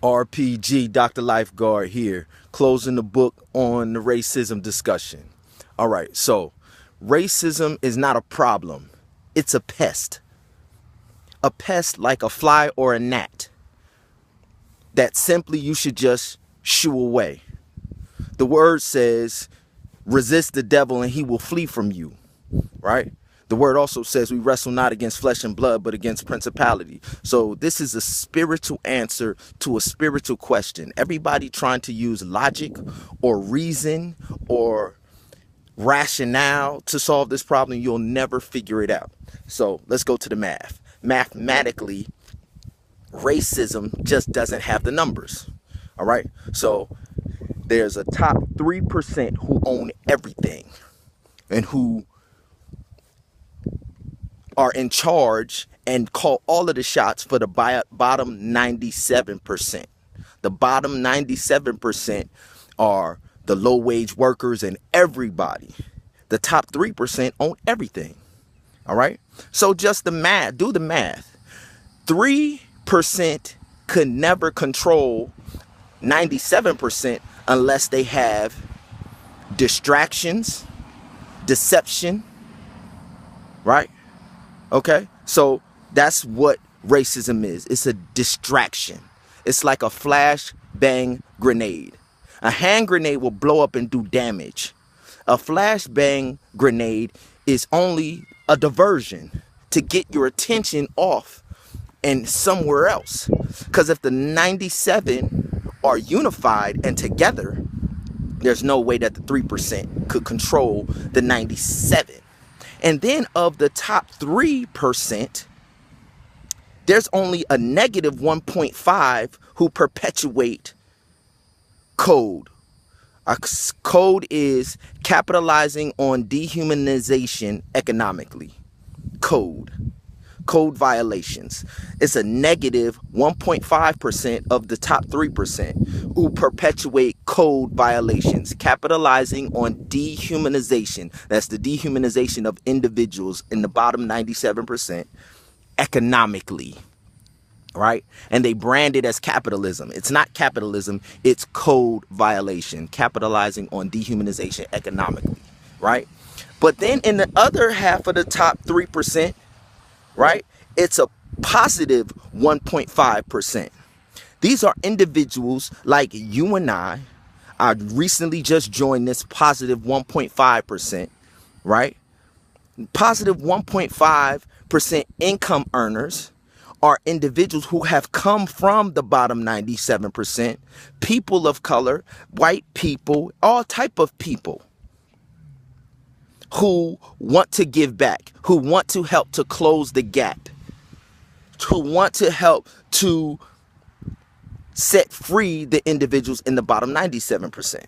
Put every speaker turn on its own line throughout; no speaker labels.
RPG Dr. Lifeguard here, closing the book on the racism discussion. All right, so racism is not a problem, it's a pest. A pest like a fly or a gnat that simply you should just shoo away. The word says, resist the devil and he will flee from you, right? The word also says we wrestle not against flesh and blood, but against principality. So this is a spiritual answer to a spiritual question. Everybody trying to use logic or reason or rationale to solve this problem, you'll never figure it out. So let's go to the math. Mathematically, racism just doesn't have the numbers. All right. So there's a top 3% who own everything and who are in charge and call all of the shots for the bottom 97%. The bottom 97% are the low wage workers and everybody. The top 3% own everything. All right. So just the math, do the math. 3% could never control 97% unless they have distractions, deception, right? Okay, so that's what racism is. It's a distraction. It's like a flash bang grenade. A hand grenade will blow up and do damage. A flash bang grenade is only a diversion to get your attention off and somewhere else. Because if the 97 are unified and together, there's no way that the 3% could control the 97. And then of the top 3%, there's only a negative 1.5 who perpetuate code. Code is capitalizing on dehumanization economically. Code violations. It's a negative 1.5% of the top 3% who perpetuate code violations, capitalizing on dehumanization. That's the dehumanization of individuals in the bottom 97% economically, right? And they brand it as capitalism. It's not capitalism, it's code violation, capitalizing on dehumanization economically, right? But then in the other half of the top 3%, right, it's a positive 1.5%. These are individuals like you and I recently just joined this positive 1.5%, right? Positive 1.5% income earners are individuals who have come from the bottom 97%, people of color, white people, all type of people who want to give back, who want to help to close the gap, who want to help to set free the individuals in the bottom 97%.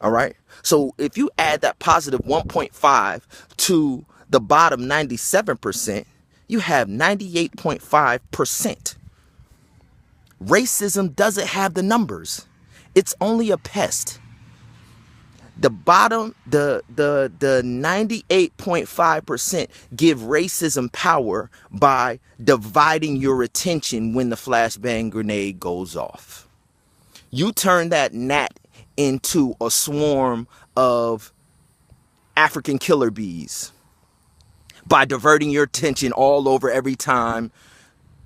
All right. So if you add that positive 1.5 to the bottom 97%, you have 98.5%. Racism doesn't have the numbers. It's only a pest. The bottom, the 98.5% give racism power by dividing your attention when the flashbang grenade goes off. You turn that gnat into a swarm of African killer bees by diverting your attention all over every time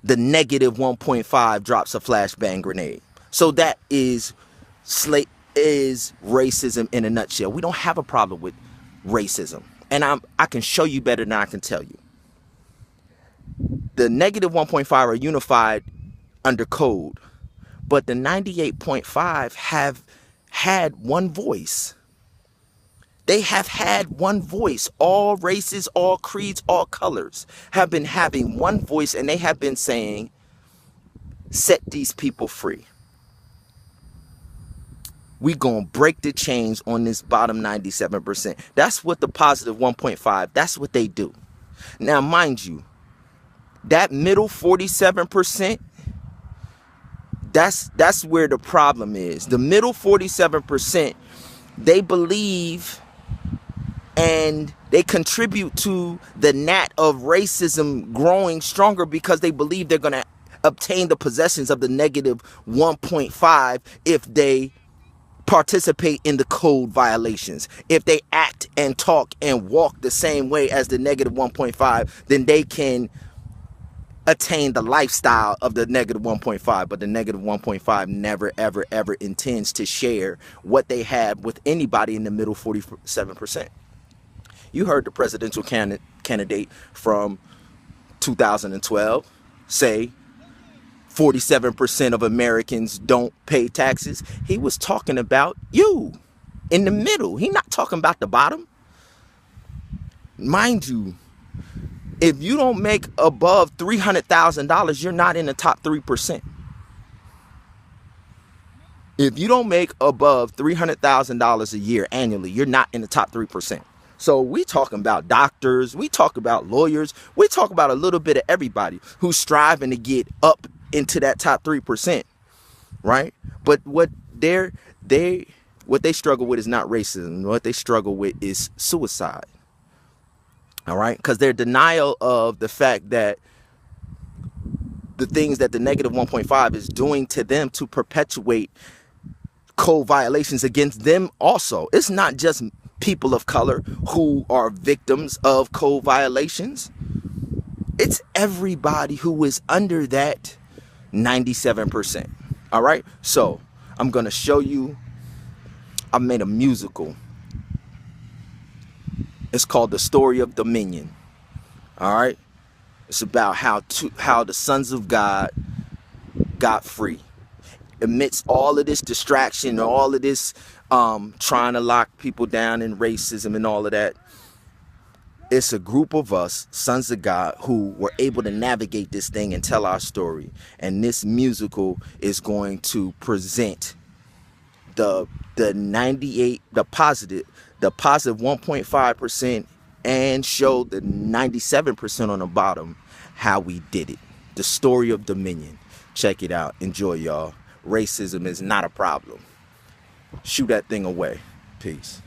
the negative 1.5 drops a flashbang grenade. So that is racism in a nutshell. We don't have a problem with racism. And I can show you better than I can tell you. The negative 1.5 are unified under code, but the 98.5 have had one voice. They have had one voice. All races, all creeds, all colors have been having one voice, and they have been saying, set these people free. We gonna break the chains on this bottom 97%. That's what the positive 1.5, that's what they do. Now, mind you, that middle 47%, that's where the problem is. The middle 47%, they believe and they contribute to the gnat of racism growing stronger because they believe they're gonna obtain the possessions of the negative 1.5 if they participate in the code violations. If they act and talk and walk the same way as the negative 1.5, then they can attain the lifestyle of the negative 1.5. But the negative 1.5 never, ever, ever intends to share what they have with anybody in the middle 47%. You heard the presidential candidate from 2012 say 47% of Americans don't pay taxes. He was talking about you in the middle. He's not talking about the bottom. Mind you, if you don't make above $300,000, you're not in the top 3%. If you don't make above $300,000 a year annually, you're not in the top 3%. So we talking about doctors, we talk about lawyers, we talk about a little bit of everybody who's striving to get up into that top 3%, right? But what they struggle with is not racism. What they struggle with is suicide. All right, because their denial of the fact that the things that the negative 1.5 is doing to them to perpetuate code violations against them also. It's not just people of color who are victims of code violations. It's everybody who is under that 97%. All right, so I'm going to show you. I made a musical. It's called The Story of Dominion. All right. It's about how the sons of God got free. Amidst all of this distraction, all of this trying to lock people down in racism and all of that, it's a group of us, sons of God, who were able to navigate this thing and tell our story. And this musical is going to present the positive 1.5% and show the 97% on the bottom how we did it. The Story of Dominion. Check it out. Enjoy, y'all. Racism is not a problem. Shoo that thing away. Peace.